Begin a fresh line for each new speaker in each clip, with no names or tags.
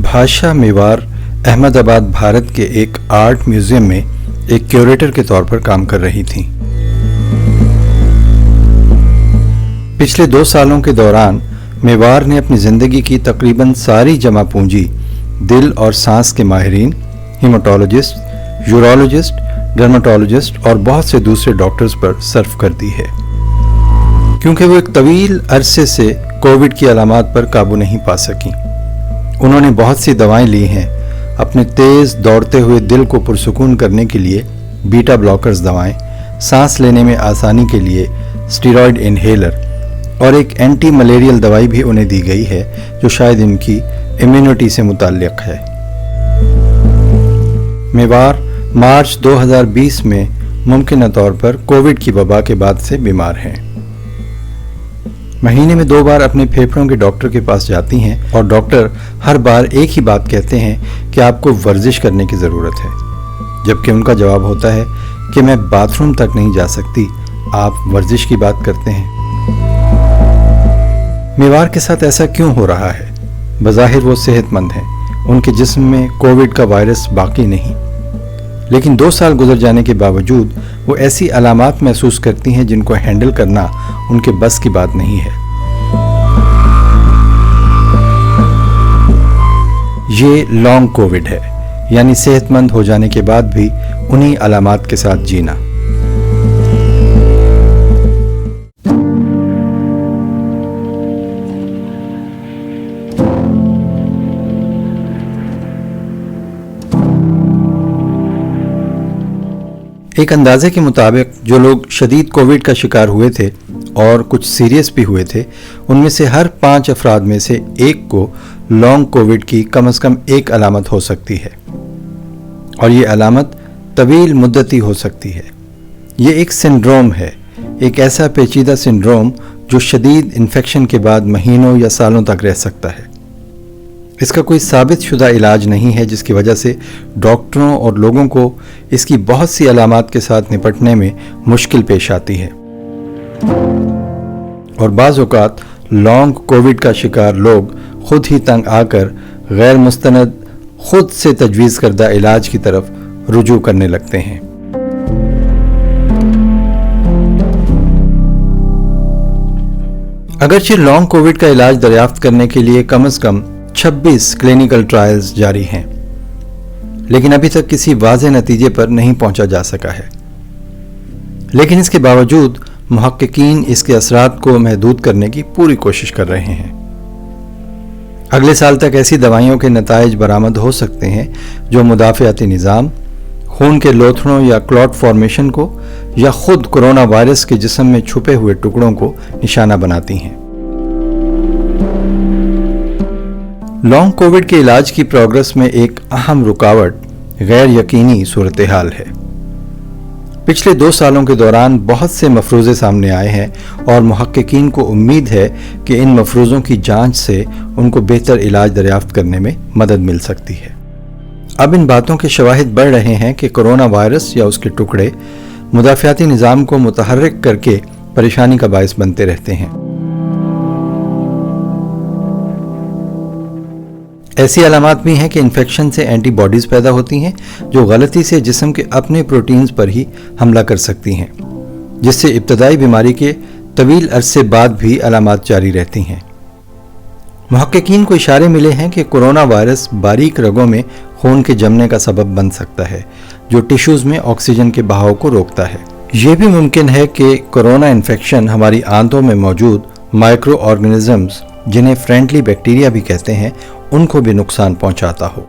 भाषा मेवार अहमदाबाद भारत के एक आर्ट म्यूजियम में एक क्यूरेटर के तौर पर काम कर रही थीं। पिछले 2 सालों के दौरान मेवार ने अपनी ज़िंदगी की तकरीबन सारी जमा पूंजी दिल और सांस के माहिरीन, हीमाटोलॉजिस्ट, यूरोलॉजिस्ट, डर्मेटोलॉजिस्ट और बहुत से दूसरे डॉक्टर्स पर सर्फ कर दी है, क्योंकि वो एक तवील अरसे से कोविड की अलामात पर काबू नहीं पा सकी। उन्होंने बहुत सी दवाएं ली हैं। अपने तेज दौड़ते हुए दिल को पुरसुकून करने के लिए बीटा ब्लॉकर्स दवाएं, सांस लेने में आसानी के लिए स्टीरॉयड इनहेलर और एक एंटी मलेरियल दवाई भी उन्हें दी गई है जो शायद इनकी इम्यूनिटी से मुताल्लिक है। मेवार मार्च 2020 में मुमकिन तौर पर कोविड की वबा के बाद से बीमार हैं। महीने में 2 बार अपने फेफड़ों के डॉक्टर के पास जाती हैं और डॉक्टर हर बार एक ही बात कहते हैं कि आपको वर्जिश करने की ज़रूरत है, जबकि उनका जवाब होता है कि मैं बाथरूम तक नहीं जा सकती, आप वर्जिश की बात करते हैं। मेवार के साथ ऐसा क्यों हो रहा है? बज़ाहिर वो सेहतमंद हैं, उनके जिस्म में कोविड का वायरस बाकी नहीं, लेकिन 2 साल गुजर जाने के बावजूद वो ऐसी अलामात महसूस करती हैं जिनको हैंडल करना उनके बस की बात नहीं है। ये लॉन्ग कोविड है, यानी सेहतमंद हो जाने के बाद भी उन्हीं अलामात के साथ जीना। एक अंदाजे के मुताबिक जो लोग शदीद कोविड का शिकार हुए थे और कुछ सीरियस भी हुए थे, उनमें से हर 5 अफराद में से एक को लॉन्ग कोविड की कम से कम एक अलामत हो सकती है, और ये अलामत तवील मुद्दती हो सकती है। ये एक सिंड्रोम है, एक ऐसा पेचीदा सिंड्रोम जो शदीद इन्फेक्शन के बाद महीनों या सालों तक रह सकता है। इसका कोई साबित शुदा इलाज नहीं है, जिसकी वजह से डॉक्टरों और लोगों को इसकी बहुत सी अलामात के साथ निपटने में मुश्किल पेश आती है, और बाज़ औक़ात लॉन्ग कोविड का शिकार लोग खुद ही तंग आकर गैर मुस्तनद खुद से तजवीज़ करदा इलाज की तरफ रुजू करने लगते हैं। अगरचे लॉन्ग कोविड का इलाज दरियाफ्त करने के लिए कम से कम 26 क्लिनिकल ट्रायल्स जारी हैं, लेकिन अभी तक किसी वाज़ेह नतीजे पर नहीं पहुंचा जा सका है। लेकिन इसके बावजूद मुहक्किकीन इसके असरात को महदूद करने की पूरी कोशिश कर रहे हैं। अगले साल तक ऐसी दवाइयों के नताइज बरामद हो सकते हैं जो मुदाफ़ियाती निज़ाम, खून के लोथड़ों या क्लॉट फॉर्मेशन को या खुद कोरोना वायरस के जिस्म में छुपे हुए टुकड़ों को निशाना बनाती हैं। लॉन्ग कोविड के इलाज की प्रोग्रेस में एक अहम रुकावट गैर यकीनी सूरत हाल है। पिछले 2 सालों के दौरान बहुत से मफरूज़े सामने आए हैं और मुहक्किकीन को उम्मीद है कि इन मफरूज़ों की जांच से उनको बेहतर इलाज दरियाफ्त करने में मदद मिल सकती है। अब इन बातों के शवाहिद बढ़ रहे हैं कि कोरोना वायरस या उसके टुकड़े मुदाफ़ियाती निज़ाम को मुतहर्रिक करके परेशानी का बायस बनते रहते हैं। ऐसी अलामात भी हैं कि इन्फेक्शन से एंटीबॉडीज़ पैदा होती हैं जो गलती से जिस्म के अपने प्रोटीन्स पर ही हमला कर सकती हैं, जिससे इब्तदाई बीमारी के तवील अरसे बाद भी अलामात जारी रहती हैं। मुहक्किकीन को इशारे मिले हैं कि कोरोना वायरस बारीक रगों में खून के जमने का सबब बन सकता है, जो टिश्यूज़ में ऑक्सीजन के बहाव को रोकता है। ये भी मुमकिन है कि कोरोना इन्फेक्शन हमारी आंतों में मौजूद माइक्रो ऑर्गेनिजम्स, जिन्हें फ्रेंडली बैक्टीरिया भी कहते हैं, उनको भी नुकसान पहुंचाता हो।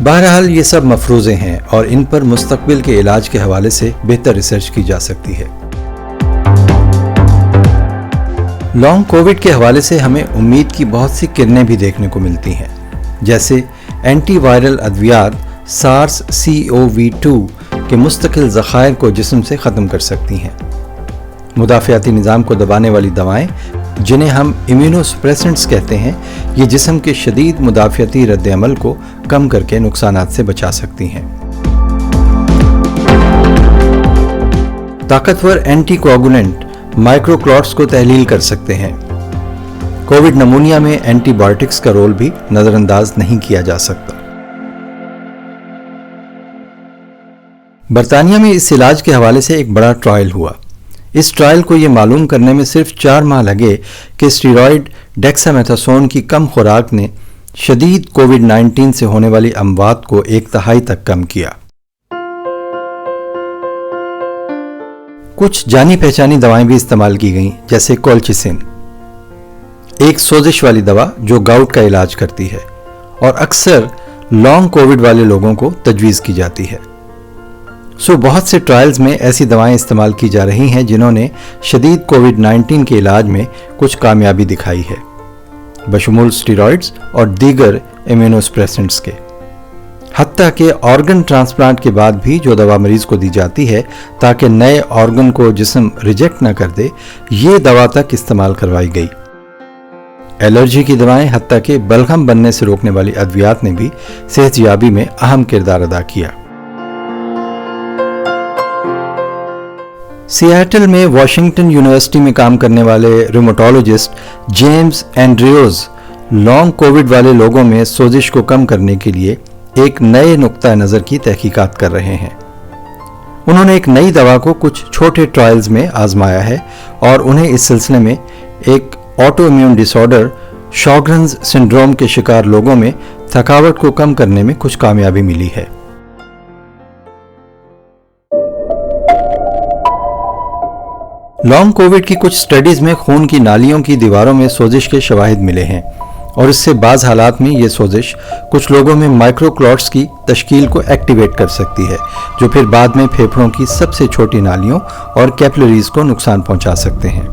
बहरहाल ये सब मफरूज़े हैं और इन पर मुस्तकबिल के इलाज के हवाले से बेहतर रिसर्च की जा सकती है। लॉन्ग कोविड के हवाले से हमें उम्मीद की बहुत सी किरणें भी देखने को मिलती हैं, जैसे एंटीवायरल अद्वियात SARS-CoV-2 के मुस्तकिल ज़खायर को जिस्म से ख़त्म कर सकती हैं। मुदाफ़ियाती निज़ाम को दबाने वाली दवाएं, जिन्हें हम इम्यूनोसप्रेसेंट्स कहते हैं, ये जिस्म के शदीद मुदाफ़ियाती रद्द-ए-अमल को कम करके नुकसानात से बचा सकती हैं। ताकतवर एंटी कोआगुलेंट माइक्रोक्लॉट्स को तहलील कर सकते हैं। कोविड नमूनिया में एंटीबायोटिक्स का रोल भी नजरअंदाज नहीं किया जा सकता। बरतानिया में इस इलाज के हवाले से एक बड़ा ट्रायल हुआ। इस ट्रायल को ये मालूम करने में सिर्फ 4 माह लगे कि स्टीरॉयड डेक्सामेथासोन की कम खुराक ने शदीद कोविड-19 से होने वाली अमवात को 1/3 तक कम किया। कुछ जानी पहचानी दवाएं भी इस्तेमाल की गईं, जैसे कोलचिसिन, एक सोजिश वाली दवा जो गाउट का इलाज करती है और अक्सर लॉन्ग कोविड वाले लोगों को तजवीज़ की जाती है। बहुत से ट्रायल्स में ऐसी दवाएं इस्तेमाल की जा रही हैं जिन्होंने शदीद कोविड-19 के इलाज में कुछ कामयाबी दिखाई है, बशमूल स्टीरॉइड्स और दीगर इम्यूनोसप्रेसेंट्स के। हत्ता के ऑर्गन ट्रांसप्लांट के बाद भी जो दवा मरीज को दी जाती है ताकि नए ऑर्गन को जिस्म रिजेक्ट न कर दे, ये दवा तक इस्तेमाल करवाई गई। एलर्जी की दवाएं, हत्ता के बलगम बनने से रोकने वाली अद्वियात ने भी सेहतयाबी में अहम किरदार अदा किया। सिएटल में वॉशिंगटन यूनिवर्सिटी में काम करने वाले rheumatologist James Andrews long Covid वाले लोगों में सोजिश को कम करने के लिए एक नए नुक्ता नज़र की तहकीकात कर रहे हैं। उन्होंने एक नई दवा को कुछ छोटे ट्रायल्स में आजमाया है और उन्हें इस सिलसिले में एक ऑटो इम्यून डिसऑर्डर शॉग्रेन्स सिंड्रोम के शिकार लोगों में थकावट को कम करने में कुछ कामयाबी मिली है। लॉन्ग कोविड की कुछ स्टडीज में खून की नालियों की दीवारों में सोजिश के शवाहिद मिले हैं और इससे बाज़ हालात में ये सोजिश कुछ लोगों में माइक्रोक्लॉट्स की तश्कील को एक्टिवेट कर सकती है, जो फिर बाद में फेफड़ों की सबसे छोटी नालियों और कैपिलरीज को नुकसान पहुंचा सकते हैं।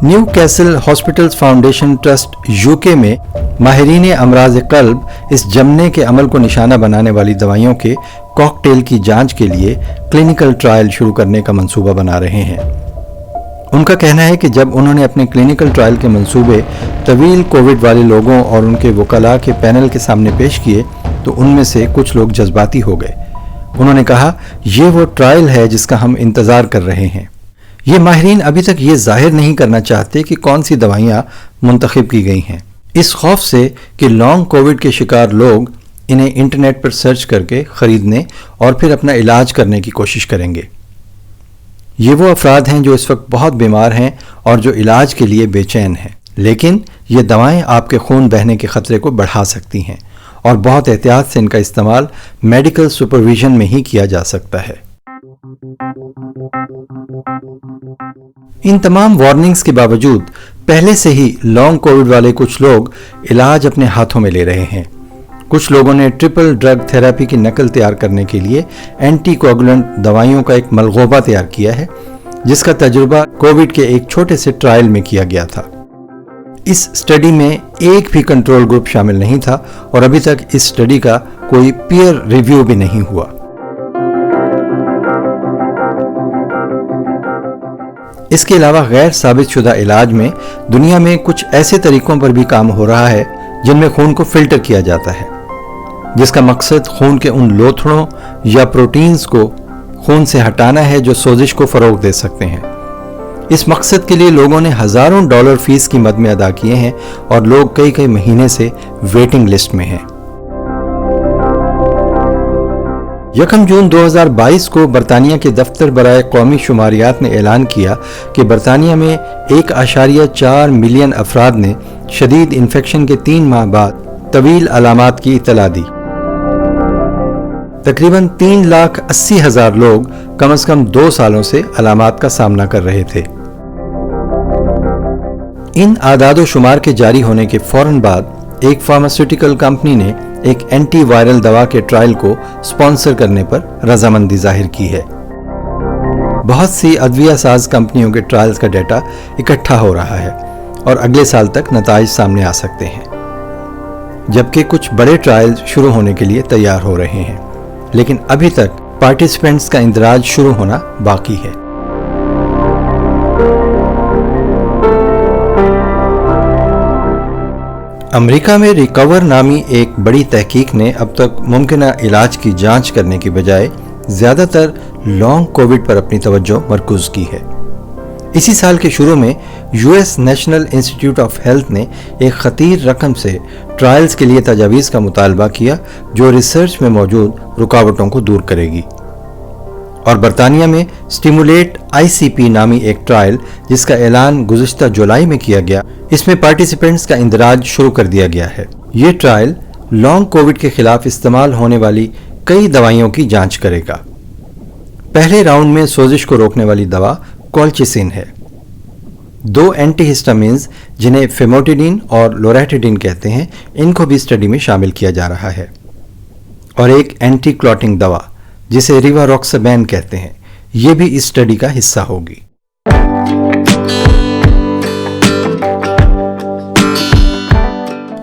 New castle hospitals foundation trust UK में माहिरीन अमराज कल्ब इस जमने के अमल को निशाना बनाने वाली दवाइयों के कॉकटेल की जांच के लिए क्लिनिकल ट्रायल शुरू करने का मंसूबा बना रहे हैं। उनका कहना है कि जब उन्होंने अपने क्लिनिकल ट्रायल के मंसूबे तवील कोविड वाले लोगों और उनके वकला के पैनल के सामने पेश किए तो उनमें से कुछ लोग जज्बाती हो गए। उन्होंने कहा, ये वो ट्रायल है जिसका हम इंतजार कर रहे हैं। ये माहिरीन अभी तक ये जाहिर नहीं करना चाहते कि कौन सी दवाइयाँ मुंतखब की गई हैं, इस खौफ से कि लॉन्ग कोविड के शिकार लोग इन्हें इंटरनेट पर सर्च करके खरीदने और फिर अपना इलाज करने की कोशिश करेंगे। ये वो अफराद हैं जो इस वक्त बहुत बीमार हैं और जो इलाज के लिए बेचैन हैं, लेकिन ये दवाएं आपके खून बहने के खतरे को बढ़ा सकती हैं और बहुत एहतियात से इनका इस्तेमाल मेडिकल सुपरविजन में ही किया जा सकता है। इन तमाम वार्निंग्स के बावजूद पहले से ही लॉन्ग कोविड वाले कुछ लोग इलाज अपने हाथों में ले रहे हैं। कुछ लोगों ने ट्रिपल ड्रग थेरेपी की नकल तैयार करने के लिए एंटीकोगुलेंट दवाइयों का एक मलगोबा तैयार किया है, जिसका तजुर्बा कोविड के एक छोटे से ट्रायल में किया गया था। इस स्टडी में एक भी कंट्रोल ग्रुप शामिल नहीं था और अभी तक इस स्टडी का कोई पीयर रिव्यू भी नहीं हुआ। इसके अलावा गैर साबित शुदा इलाज में दुनिया में कुछ ऐसे तरीकों पर भी काम हो रहा है जिनमें खून को फिल्टर किया जाता है, जिसका मकसद खून के उन लोथड़ों या प्रोटीन्स को खून से हटाना है जो सोजिश को फरोग दे सकते हैं। इस मकसद के लिए लोगों ने हजारों डॉलर फीस की मद में अदा किए हैं और लोग कई कई महीने से वेटिंग लिस्ट में हैं। 1 जून 2022 को बरतानिया के दफ्तर बराए कौमी शुमारियात ने ऐलान किया कि बरतानिया में 1.4 मिलियन अफराद ने शदीद इन्फेक्शन के 3 माह बाद तवील अलामात की इत्तला दी। तकरीबन 3,80,000 लोग कम से कम 2 सालों से अलामात का सामना कर रहे थे। इन आदादो शुमार के जारी होने के फौरन बाद एक फार्मास्यूटिकल कंपनी ने एक एंटी वायरल दवा के ट्रायल को स्पॉन्सर करने पर रजामंदी जाहिर की है। बहुत सी अद्विया साज कंपनियों के ट्रायल्स का डेटा इकट्ठा हो रहा है और अगले साल तक नताइज सामने आ सकते हैं, जबकि कुछ बड़े ट्रायल्स शुरू होने के लिए तैयार हो रहे हैं, लेकिन अभी तक पार्टिसिपेंट्स का इंदराज शुरू होना बाकी है। अमेरिका में रिकवर नामी एक बड़ी तहकीक ने अब तक मुमकिन इलाज की जांच करने की बजाय زیادہ تر لانگ کووڈ پر اپنی توجہ مرکوز کی ہے۔ اسی سال کے شروع میں U S national institute of health نے ایک خطیر رقم سے ٹرائلز کے لیے تجاویز کا مطالبہ کیا جو ریسرچ میں موجود رکاوٹوں کو دور کرے گی، اور برطانیہ میں سٹیمولیٹ آئی سی پی نامی ایک ٹرائل جس کا اعلان گزشتہ جولائی میں کیا گیا، اس میں پارٹیسپینٹس کا اندراج شروع کر دیا گیا ہے۔ یہ ٹرائل لانگ کووڈ کے خلاف استعمال ہونے والی کئی دوائیوں کی جانچ کرے گا۔ پہلے راؤنڈ میں سوزش کو روکنے والی دوا کولچیسین ہے۔ 2 اینٹی ہسٹامینز جنہیں فیموٹیڈین اور لوریٹیڈین کہتے ہیں، ان کو بھی اسٹڈی میں شامل کیا جا رہا ہے، اور ایک اینٹی کلاٹنگ دوا جسے ریواروکسابین کہتے ہیں، یہ بھی اس اسٹڈی کا حصہ ہوگی۔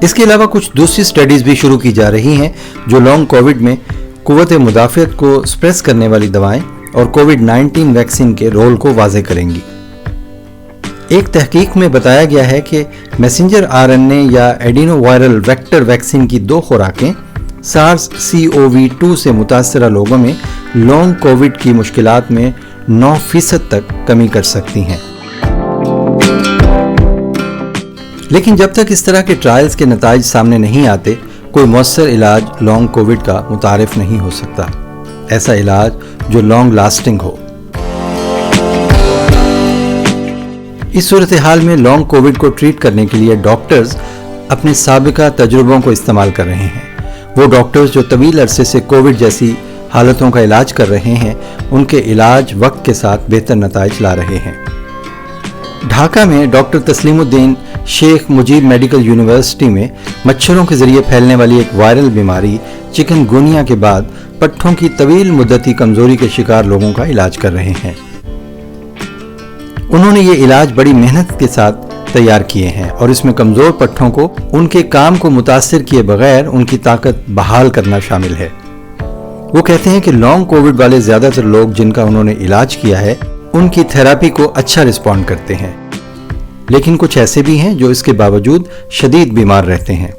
اس کے علاوہ کچھ دوسری اسٹڈیز بھی شروع کی جا رہی ہیں جو لانگ کووڈ میں قوت مدافعت کو سپریس کرنے والی دوائیں اور کووڈ-19 ویکسین کے رول کو واضح کریں گی۔ ایک تحقیق میں بتایا گیا ہے کہ میسنجر RNA یا ایڈینو وائرل ویکٹر ویکسین کی 2 خوراکیں SARS-CoV-2 سے متاثرہ لوگوں میں لانگ کووڈ کی مشکلات میں 9% تک کمی کر سکتی ہیں۔ لیکن جب تک اس طرح کے ٹرائلز کے نتائج سامنے نہیں آتے، کوئی مؤثر علاج لانگ کووڈ کا متعارف نہیں ہو سکتا، ایسا علاج جو لانگ لاسٹنگ ہو۔ اس صورتحال میں لانگ کووڈ کو ٹریٹ کرنے کے لیے ڈاکٹرز اپنے سابقہ تجربوں کو استعمال کر رہے ہیں۔ وہ ڈاکٹرز جو طویل عرصے سے کووڈ جیسی حالتوں کا علاج کر رہے ہیں، ان کے علاج وقت کے ساتھ بہتر نتائج لا رہے ہیں۔ ڈھاکہ میں ڈاکٹر تسلیم الدین شیخ مجیب میڈیکل یونیورسٹی میں مچھروں کے ذریعے پھیلنے والی ایک وائرل بیماری چکن گونیا کے بعد پٹھوں کی طویل مدتی کمزوری کے شکار لوگوں کا علاج کر رہے ہیں۔ انہوں نے یہ علاج بڑی محنت کے ساتھ تیار کیے ہیں، اور اس میں کمزور پٹھوں کو ان کے کام کو متاثر کیے بغیر ان کی طاقت بحال کرنا شامل ہے۔ وہ کہتے ہیں کہ لانگ کووڈ والے زیادہ تر لوگ جن کا انہوں نے علاج کیا ہے، ان کی تھراپی کو اچھا رسپونڈ کرتے ہیں، لیکن کچھ ایسے بھی ہیں جو اس کے باوجود شدید بیمار رہتے ہیں۔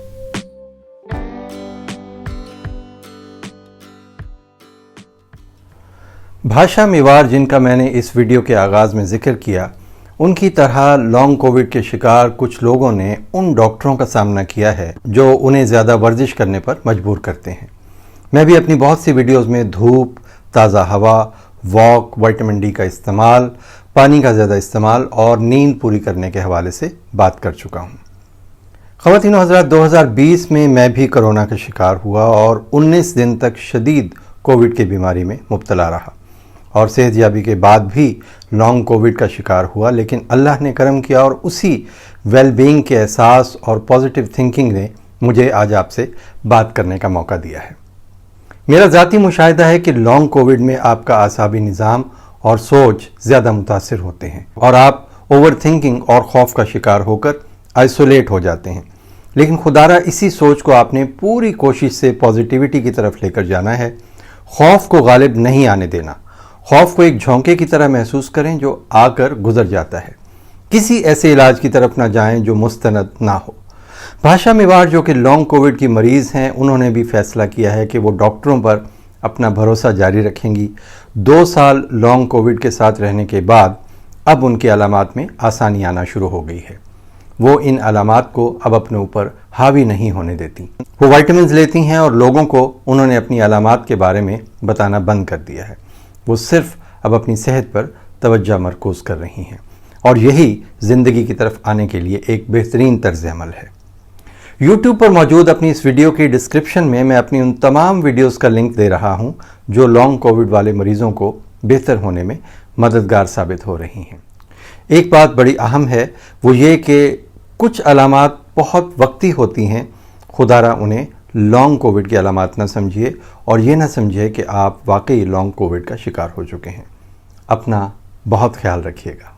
بھاشا میوار، جن کا میں نے اس ویڈیو کے آغاز میں ذکر کیا، ان کی طرح لانگ کووڈ کے شکار کچھ لوگوں نے ان ڈاکٹروں کا سامنا کیا ہے جو انہیں زیادہ ورزش کرنے پر مجبور کرتے ہیں۔ میں بھی اپنی بہت سی ویڈیوز میں دھوپ، تازہ ہوا، واک، وٹامن ڈی کا استعمال، پانی کا زیادہ استعمال اور نیند پوری کرنے کے حوالے سے بات کر چکا ہوں۔ خواتین و حضرات، 2020 میں میں بھی کرونا کا شکار ہوا اور 19 دن تک شدید کووڈ کی بیماری میں مبتلا رہا، اور صحت یابی کے بعد بھی لانگ کووڈ کا شکار ہوا، لیکن اللہ نے کرم کیا اور اسی ویل بینگ کے احساس اور پازیٹیو تھنکنگ نے مجھے آج آپ سے بات کرنے کا موقع دیا ہے۔ میرا ذاتی مشاہدہ ہے کہ لانگ کووڈ میں آپ کا اعصابی نظام اور سوچ زیادہ متاثر ہوتے ہیں، اور آپ اوور تھنکنگ اور خوف کا شکار ہو کر آئسولیٹ ہو جاتے ہیں۔ لیکن خدارا اسی سوچ کو آپ نے پوری کوشش سے پازیٹیوٹی کی طرف لے کر جانا ہے، خوف کو غالب نہیں آنے دینا۔ خوف کو ایک جھونکے کی طرح محسوس کریں جو آ کر گزر جاتا ہے۔ کسی ایسے علاج کی طرف نہ جائیں جو مستند نہ ہو۔ بھاشا میوار، جو کہ لانگ کووڈ کی مریض ہیں، انہوں نے بھی فیصلہ کیا ہے کہ وہ ڈاکٹروں پر اپنا بھروسہ جاری رکھیں گی۔ 2 سال لانگ کووڈ کے ساتھ رہنے کے بعد اب ان کے علامات میں آسانی آنا شروع ہو گئی ہے۔ وہ ان علامات کو اب اپنے اوپر حاوی نہیں ہونے دیتی۔ وہ وائٹامنز لیتی ہیں اور لوگوں کو انہوں نے اپنی علامات کے بارے میں بتانا بند کر دیا ہے۔ وہ صرف اب اپنی صحت پر توجہ مرکوز کر رہی ہیں، اور یہی زندگی کی طرف آنے کے لیے ایک بہترین طرز عمل ہے۔ یوٹیوب پر موجود اپنی اس ویڈیو کی ڈسکرپشن میں اپنی ان تمام ویڈیوز کا لنک دے رہا ہوں جو لانگ کووڈ والے مریضوں کو بہتر ہونے میں مددگار ثابت ہو رہی ہیں۔ ایک بات بڑی اہم ہے، وہ یہ کہ کچھ علامات بہت وقتی ہوتی ہیں۔ خدارا انہیں لانگ کووڈ کی علامات نہ سمجھیے، اور یہ نہ سمجھیے کہ آپ واقعی لانگ کووڈ کا شکار ہو چکے ہیں۔ اپنا بہت خیال رکھیے گا۔